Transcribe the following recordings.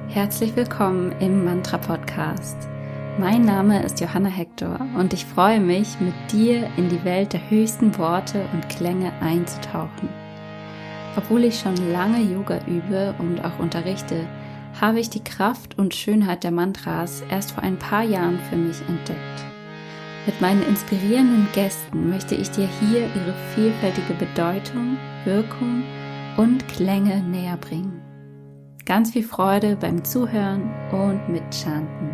Herzlich willkommen im Mantra-Podcast. Mein Name ist Johanna Hector und ich freue mich, mit dir in die Welt der höchsten Worte und Klänge einzutauchen. Obwohl ich schon lange Yoga übe und auch unterrichte, habe ich die Kraft und Schönheit der Mantras erst vor ein paar Jahren für mich entdeckt. Mit meinen inspirierenden Gästen möchte ich dir hier ihre vielfältige Bedeutung, Wirkung und Klänge näher bringen. Ganz viel Freude beim Zuhören und Mitchanten.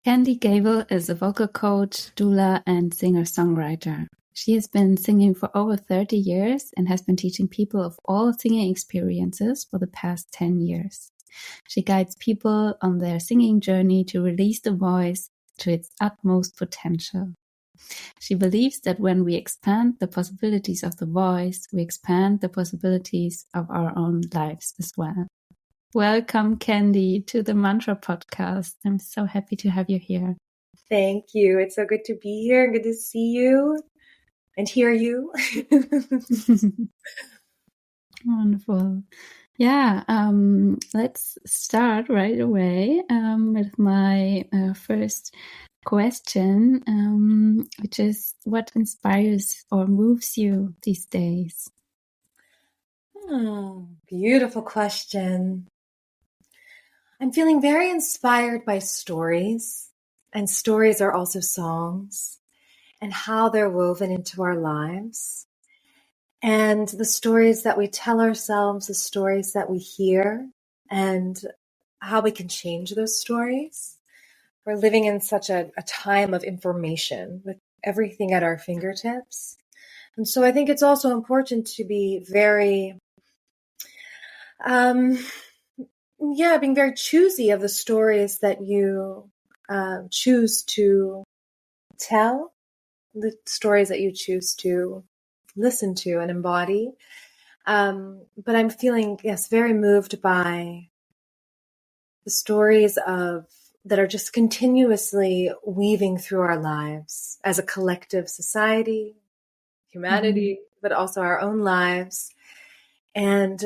Kendy Gable is a vocal coach, doula, and singer-songwriter. She has been singing for over 30 years and has been teaching people of all singing experiences for the past 10 years. She guides people on their singing journey to release the voice to its utmost potential. She believes that when we expand the possibilities of the voice, we expand the possibilities of our own lives as well. Welcome, Kendy, to the Mantra Podcast. I'm so happy to have you here. Thank you. It's so good to be here. Good to see you and hear you. Wonderful. Yeah, let's start right away with my first question, which is, what inspires or moves you these days? Beautiful question. I'm feeling very inspired by stories, and stories are also songs, and how they're woven into our lives. And the stories that we tell ourselves, the stories that we hear, and how we can change those stories. We're living in such a time of information with everything at our fingertips. And so I think it's also important to be very, being very choosy of the stories that you choose to tell, the stories that you choose to listen to and embody. But I'm feeling, very moved by the stories that are just continuously weaving through our lives as a collective society, humanity, but also our own lives. And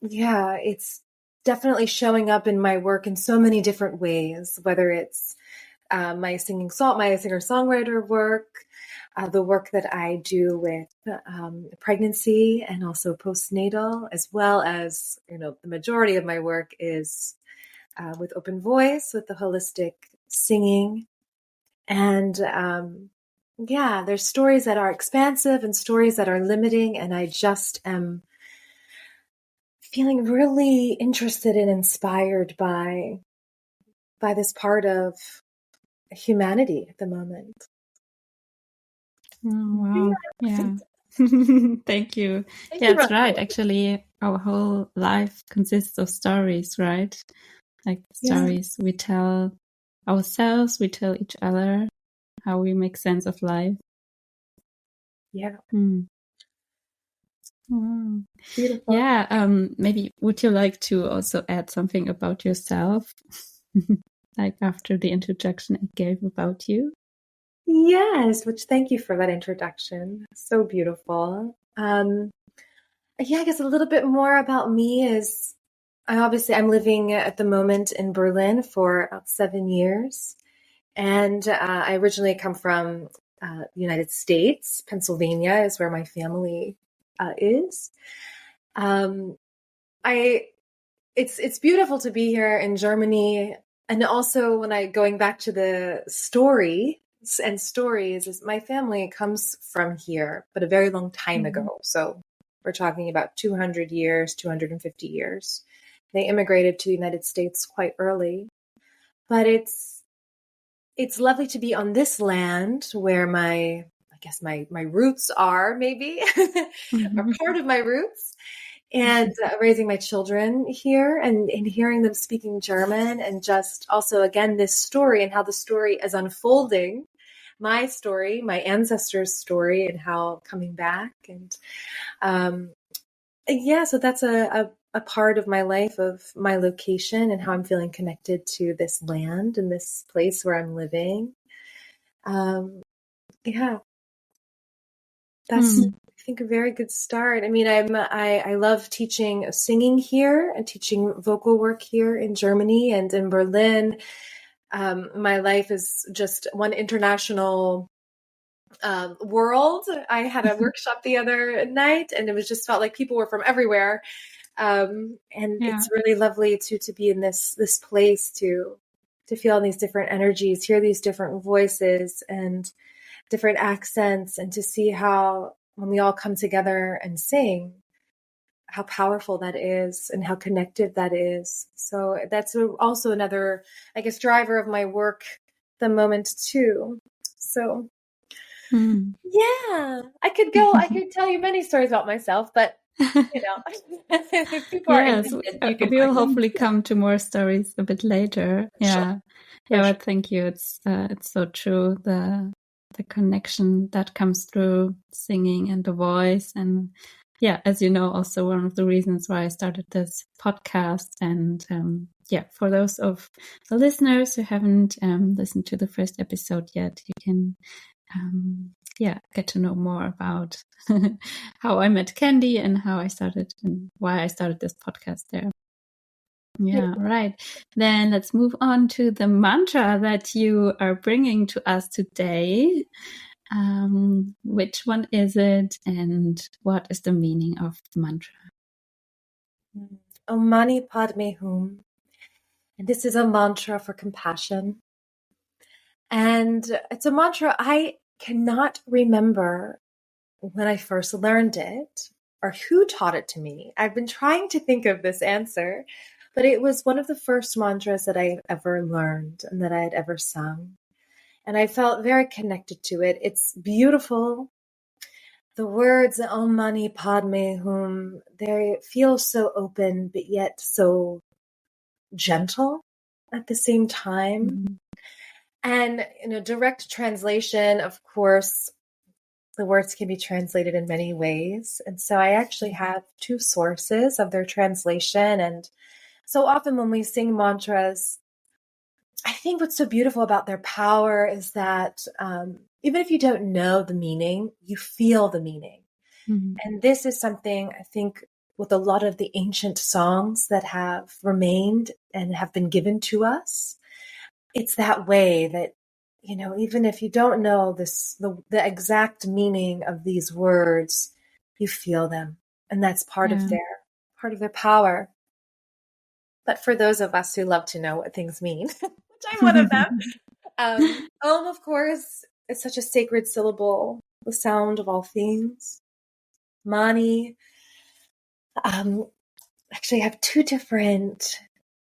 it's definitely showing up in my work in so many different ways, whether it's my singer-songwriter work, the work that I do with pregnancy and also postnatal, as well as, the majority of my work is with open voice, with the holistic singing. And there's stories that are expansive and stories that are limiting, and I just am feeling really interested and inspired by this part of humanity at the moment. Oh, wow. Yeah. Thank you. That's right. Actually, our whole life consists of stories, right? Like stories we tell ourselves, we tell each other, how we make sense of life. Yeah. Wow. Beautiful. Yeah. Maybe would you like to also add something about yourself? Like after the introduction I gave about you? Yes, which thank you for that introduction. So beautiful. I guess a little bit more about me is I'm living at the moment in Berlin for about 7 years. And I originally come from the United States. Pennsylvania is where my family is. It's beautiful to be here in Germany. And also going back to the stories, is my family comes from here, but a very long time ago. So we're talking about 200 years, 250 years. They immigrated to the United States quite early. But it's lovely to be on this land where my roots are, maybe, are part of my roots. And raising my children here and hearing them speaking German, and just also, again, this story and how the story is unfolding my story, my ancestors' story, and how coming back. And so that's a part of my life, of my location, and how I'm feeling connected to this land and this place where I'm living. Yeah, that's, I think, a very good start. I mean, I love teaching singing here and teaching vocal work here in Germany and in Berlin. My life is just one international world. I had a workshop the other night, and it was just felt like people were from everywhere. And it's really lovely to be in this place, to feel these different energies, hear these different voices and different accents, and to see how, when we all come together and sing, how powerful that is and how connected that is. So that's also another, I guess, driver of my work at the moment too. So yeah, I could tell you many stories about myself, but if people are interested, you can we'll hopefully come to more stories a bit later. Yeah. Sure. But thank you. It's so true. The connection that comes through singing and the voice. And yeah, as you know, also one of the reasons why I started this podcast. And for those of the listeners who haven't listened to the first episode yet, you can get to know more about how I met Kendy and how I started and why I started this podcast there. Yeah, right. Then let's move on to the mantra that you are bringing to us today. Which one is it, and what is the meaning of the mantra? Om Mani Padme Hum. And this is a mantra for compassion. And it's a mantra I cannot remember when I first learned it or who taught it to me. I've been trying to think of this answer, but it was one of the first mantras that I ever learned and that I had ever sung. And I felt very connected to it. It's beautiful. The words Om Mani Padme Hum, they feel so open, but yet so gentle at the same time. And in a direct translation, of course, the words can be translated in many ways. And so I actually have two sources of their translation. And so often when we sing mantras, I think what's so beautiful about their power is that even if you don't know the meaning, you feel the meaning. And this is something I think with a lot of the ancient songs that have remained and have been given to us. It's that way that, even if you don't know the exact meaning of these words, you feel them. And that's part of their power. But for those of us who love to know what things mean, which I'm one of them, Om, of course, is such a sacred syllable, the sound of all things. Mani, actually I have two different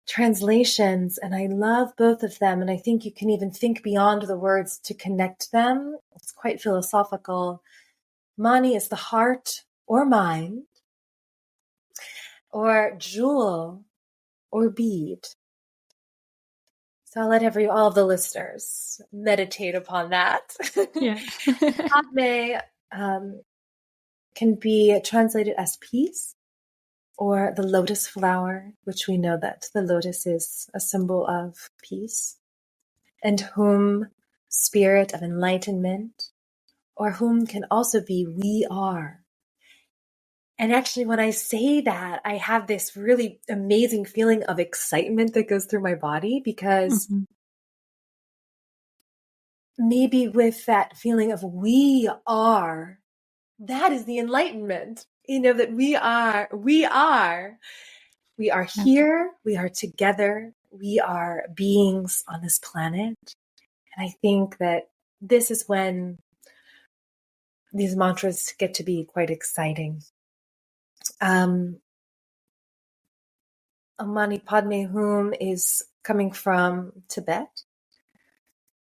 translations, and I love both of them. And I think you can even think beyond the words to connect them. It's quite philosophical. Mani is the heart or mind, or jewel or bead. So I'll let all of the listeners meditate upon that. Yeah. Padme can be translated as peace, or the lotus flower, which we know that the lotus is a symbol of peace. And Hum, spirit of enlightenment, or Hum can also be we are. And actually, when I say that, I have this really amazing feeling of excitement that goes through my body, because maybe with that feeling of we are, that is the enlightenment, that we are here, we are together, we are beings on this planet. And I think that this is when these mantras get to be quite exciting. Om Mani Padme Hum is coming from Tibet.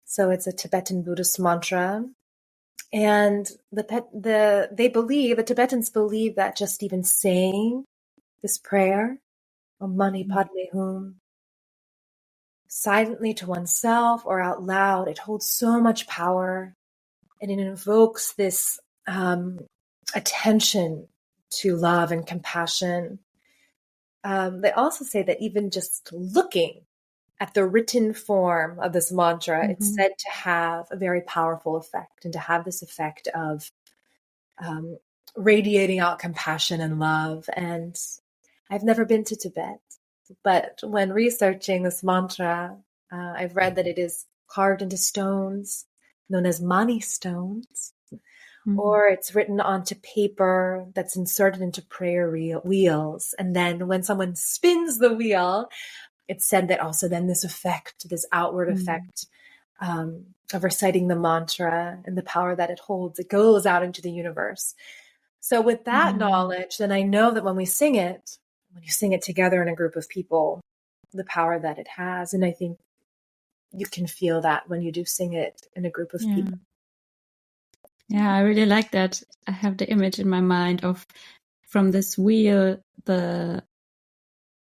So it's a Tibetan Buddhist mantra. And the Tibetans believe that just even saying this prayer, Om Mani Padme Hum, silently to oneself or out loud, it holds so much power, and it invokes this attention to love and compassion. They also say that even just looking at the written form of this mantra, it's said to have a very powerful effect, and to have this effect of radiating out compassion and love. And I've never been to Tibet, but when researching this mantra, I've read that it is carved into stones known as mani stones, or it's written onto paper that's inserted into prayer wheels. And then when someone spins the wheel, it's said that also then this effect, this outward effect of reciting the mantra and the power that it holds, it goes out into the universe. So with that knowledge, then I know that when you sing it together in a group of people, the power that it has. And I think you can feel that when you do sing it in a group of people. Yeah, I really like that. I have the image in my mind of from this wheel, the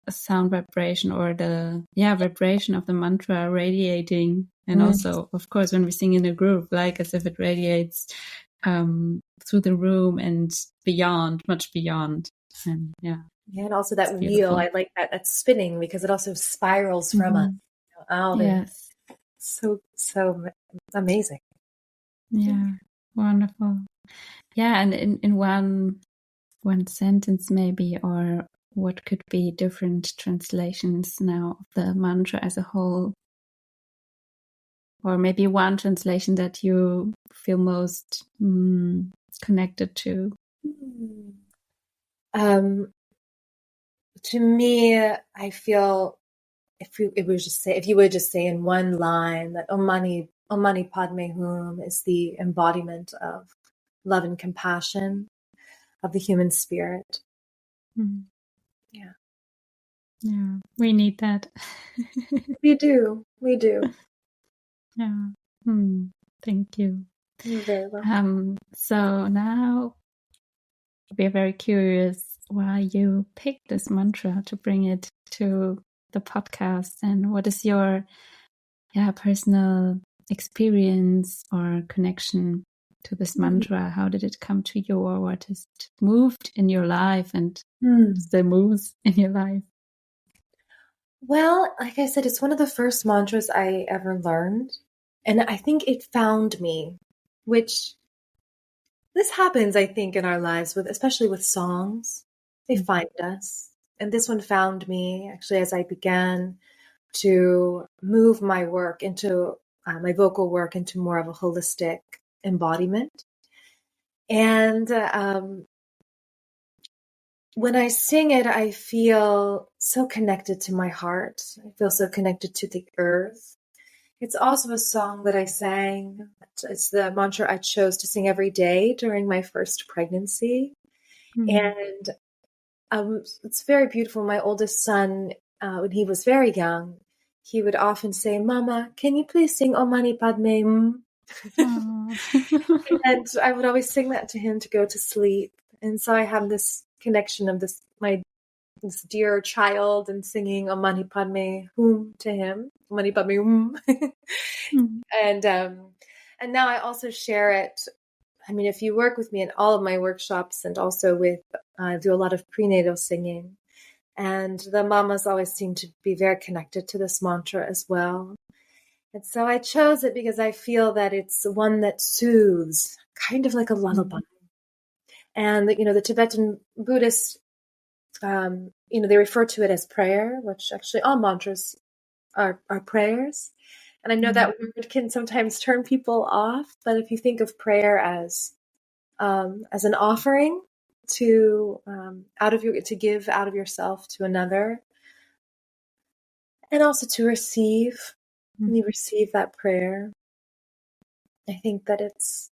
sound vibration or the vibration of the mantra radiating. And also, of course, when we sing in a group, like as if it radiates through the room and beyond, much beyond. And and also that wheel, I like that's spinning because it also spirals from us out. Yes. So amazing. Yeah, wonderful. Yeah, and in one sentence maybe, or what could be different translations now of the mantra as a whole, or maybe one translation that you feel most connected to. To me, I feel if you would just say in one line that Om Mani Padme Hum is the embodiment of love and compassion of the human spirit. Yeah, we need that. we do. Yeah. Thank you. You're very welcome. So now we're very curious why you picked this mantra to bring it to the podcast, and what is your personal experience or connection to this mantra? How did it come to you, or what has moved in your life and still moves in your life? Well, like I said, it's one of the first mantras I ever learned, and I think it found me, which this happens, I think, in our lives, especially with songs. They find us. And this one found me actually as I began to move my work into my vocal work into more of a holistic embodiment. And when I sing it, I feel so connected to my heart. I feel so connected to the earth. It's also a song that I sang. It's the mantra I chose to sing every day during my first pregnancy. And it's very beautiful. My oldest son, when he was very young, he would often say, "Mama, can you please sing Om Mani Padme Hum?" And I would always sing that to him to go to sleep. And so I have this connection of this dear child and singing Om Mani Padme Hum to him. Om Mani Padme Hum. And now I also share it. I mean, if you work with me in all of my workshops, and also I do a lot of prenatal singing, and the mamas always seem to be very connected to this mantra as well. And so I chose it because I feel that it's one that soothes, kind of like a lullaby. And the Tibetan Buddhists, they refer to it as prayer, which actually all mantras are prayers. And I know that word can sometimes turn people off, but if you think of prayer as an offering to give out of yourself to another, and also to receive, when you receive that prayer, I think that it's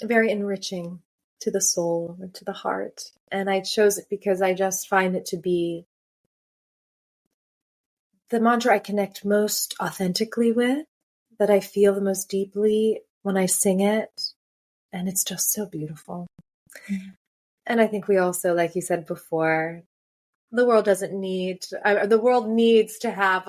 very enriching to the soul and to the heart. And I chose it because I just find it to be the mantra I connect most authentically with, that I feel the most deeply when I sing it. And it's just so beautiful. And I think we also, like you said before, the world needs to have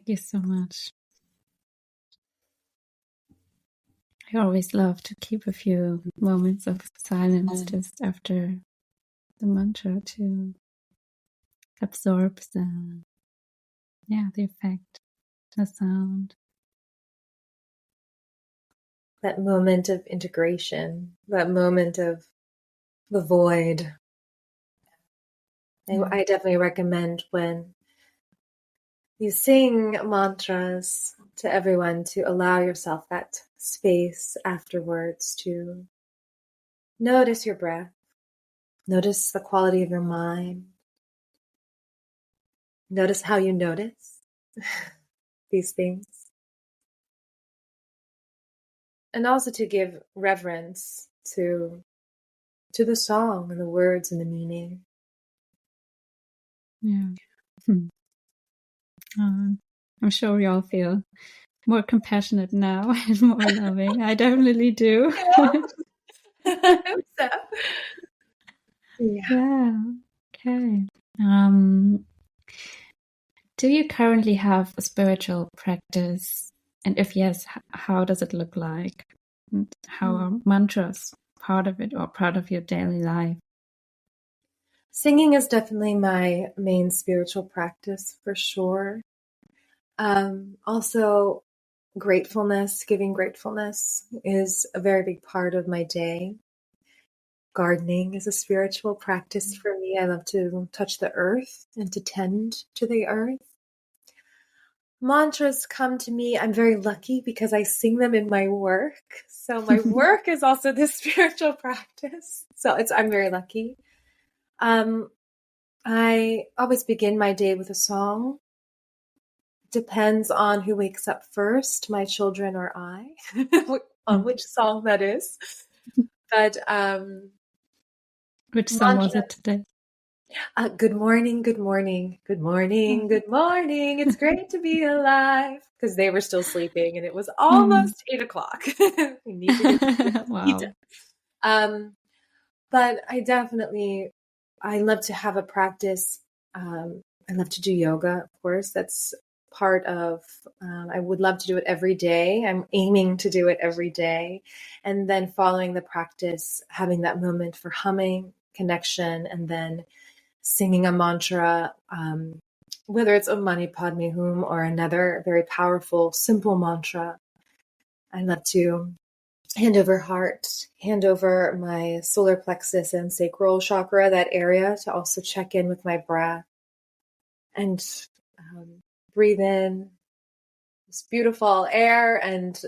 Thank you so much. I always love to keep a few moments of silence just after the mantra to absorb the effect, the sound. That moment of integration, that moment of the void. I definitely recommend when you sing mantras to everyone to allow yourself that space afterwards to notice your breath, notice the quality of your mind, notice how you notice these things, and also to give reverence to the song and the words and the meaning. Yeah. I'm sure we all feel more compassionate now and more loving. I definitely do. I hope so. Yeah. Okay. Do you currently have a spiritual practice? And if yes, how does it look like? And how are mantras part of it or part of your daily life? Singing is definitely my main spiritual practice for sure. Also, giving gratefulness is a very big part of my day. Gardening is a spiritual practice for me. I love to touch the earth and to tend to the earth. Mantras come to me. I'm very lucky because I sing them in my work. So my work is also this spiritual practice. So I'm very lucky. I always begin my day with a song. Depends on who wakes up first, my children or I, on which song that is. But which song was it today? Good morning, good morning, good morning, good morning. It's great to be alive. Because they were still sleeping and it was almost 8 o'clock. We need to get Wow. But I love to have a practice. I love to do yoga, of course. That's part of, I would love to do it every day. I'm aiming to do it every day. And then following the practice, having that moment for humming, connection, and then singing a mantra, whether it's Om Mani Padme Hum or another very powerful, simple mantra. I love to hand over heart, hand over my solar plexus and sacral chakra, that area, to also check in with my breath and breathe in this beautiful air and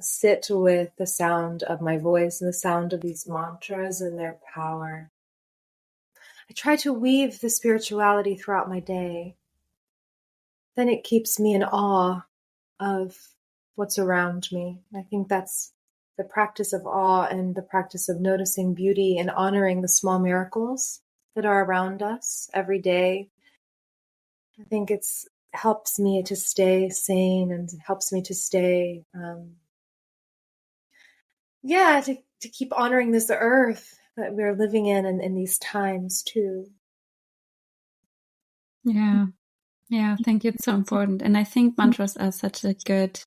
sit with the sound of my voice and the sound of these mantras and their power. I try to weave the spirituality throughout my day. Then it keeps me in awe of what's around me. I think that's the practice of awe and the practice of noticing beauty and honoring the small miracles that are around us every day. I think it's helps me to stay sane and helps me to stay, to keep honoring this earth that we're living in these times too. Yeah. Yeah, I think it's so important. And I think mantras are such a good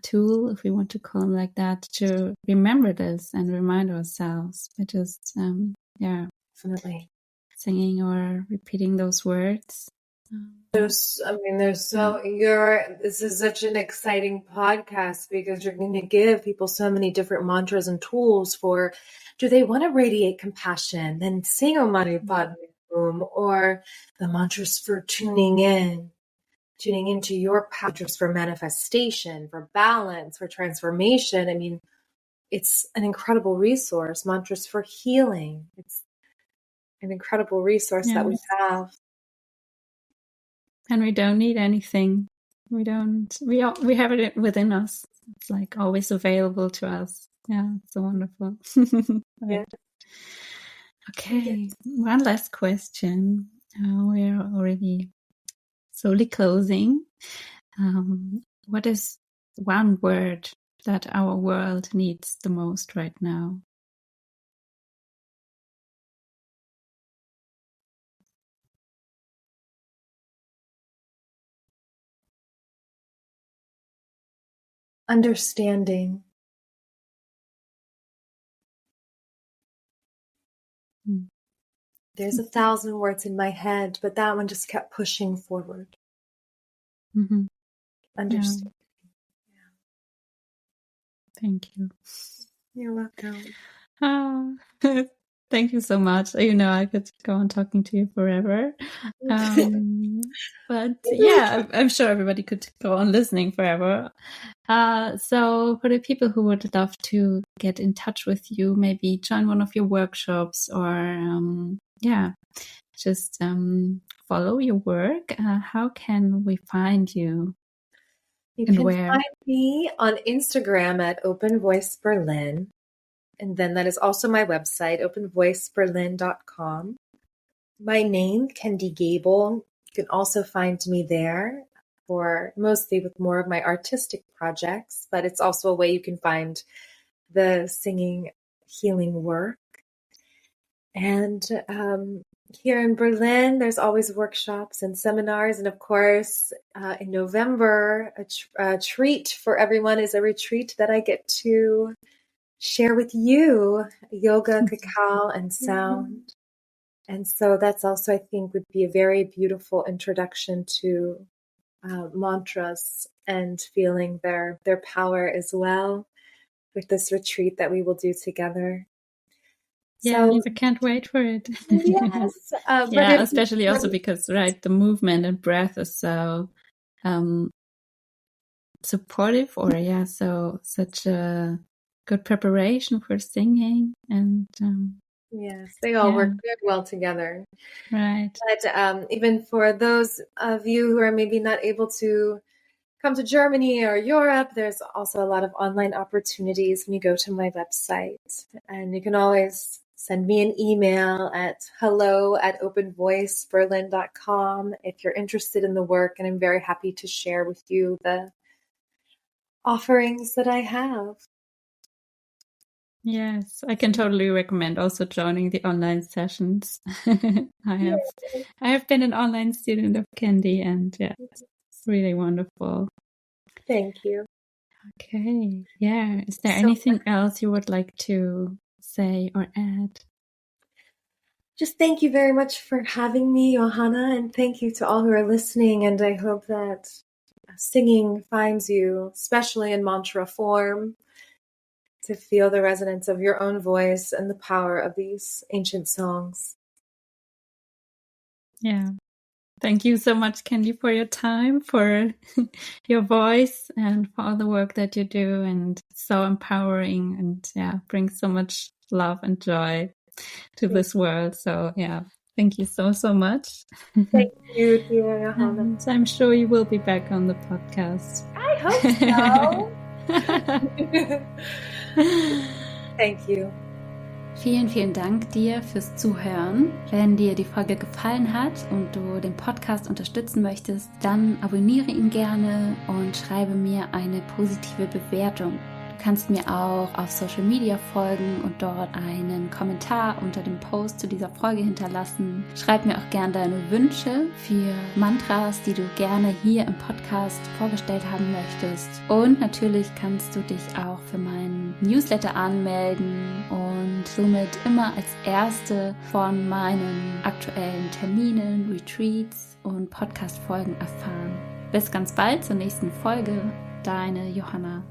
tool, if we want to call them like that, to remember this and remind ourselves by just Definitely singing or repeating those words. This is such an exciting podcast because you're going to give people so many different mantras and tools for, do they want to radiate compassion? Then sing Om Mani Padme Hum, or the mantras for tuning into your mantras for manifestation, for balance, for transformation. I mean, it's an incredible resource. Mantras for healing. It's an incredible resource that we have. And we don't need anything. We have it within us. It's like always available to us. Yeah, it's so wonderful. Yeah. Okay, one last question. We're already slowly closing. What is one word that our world needs the most right now? understanding. There's 1,000 words in my head, but that one just kept pushing forward. Mm-hmm. Understand. Yeah. Thank you. You're welcome. Thank you so much. I could go on talking to you forever. But yeah, I'm sure everybody could go on listening forever. So for the people who would love to get in touch with you, maybe join one of your workshops or just follow your work. How can we find you? You and can where? find me on Instagram at Open Voice Berlin. And then that is also my website, openvoiceberlin.com. My name, Kendy Gable. You can also find me there for mostly with more of my artistic projects, but it's also a way you can find the singing healing work. And here in Berlin, there's always workshops and seminars. And of course, in November, a treat for everyone is a retreat that I get to share with you, yoga, cacao, and sound. And so that's also, I think, would be a very beautiful introduction to mantras and feeling their power as well with this retreat that we will do together. Yeah, I can't wait for it. Yes. Especially also because, right, the movement and breath is so supportive, or so such a good preparation for singing. And yes, they all work very well together. Right. But even for those of you who are maybe not able to come to Germany or Europe, there's also a lot of online opportunities when you go to my website. And you can always send me an email at hello@openvoiceberlin.com if you're interested in the work. And I'm very happy to share with you the offerings that I have. Yes, I can totally recommend also joining the online sessions. I have been an online student of Kendy, and it's really wonderful. Thank you. Okay. Yeah. Is there anything else you would like to say or add? Just thank you very much for having me, Johanna, and thank you to all who are listening. And I hope that singing finds you, especially in mantra form, to feel the resonance of your own voice and the power of these ancient songs. Yeah. Thank you so much, Kendy, for your time, for your voice, and for all the work that you do. And so empowering, and brings so much love and joy to this world. So thank you so much. Thank you, dear Johanna. And I'm sure you will be back on the podcast. I hope so. Thank you. Vielen, vielen Dank dir fürs Zuhören. Wenn dir die Folge gefallen hat und du den Podcast unterstützen möchtest, dann abonniere ihn gerne und schreibe mir eine positive Bewertung. Du kannst mir auch auf Social Media folgen und dort einen Kommentar unter dem Post zu dieser Folge hinterlassen. Schreib mir auch gerne deine Wünsche für Mantras, die du gerne hier im Podcast vorgestellt haben möchtest. Und natürlich kannst du dich auch für meinen Newsletter anmelden und somit immer als Erste von meinen aktuellen Terminen, Retreats und Podcast-Folgen erfahren. Bis ganz bald zur nächsten Folge. Deine Johanna.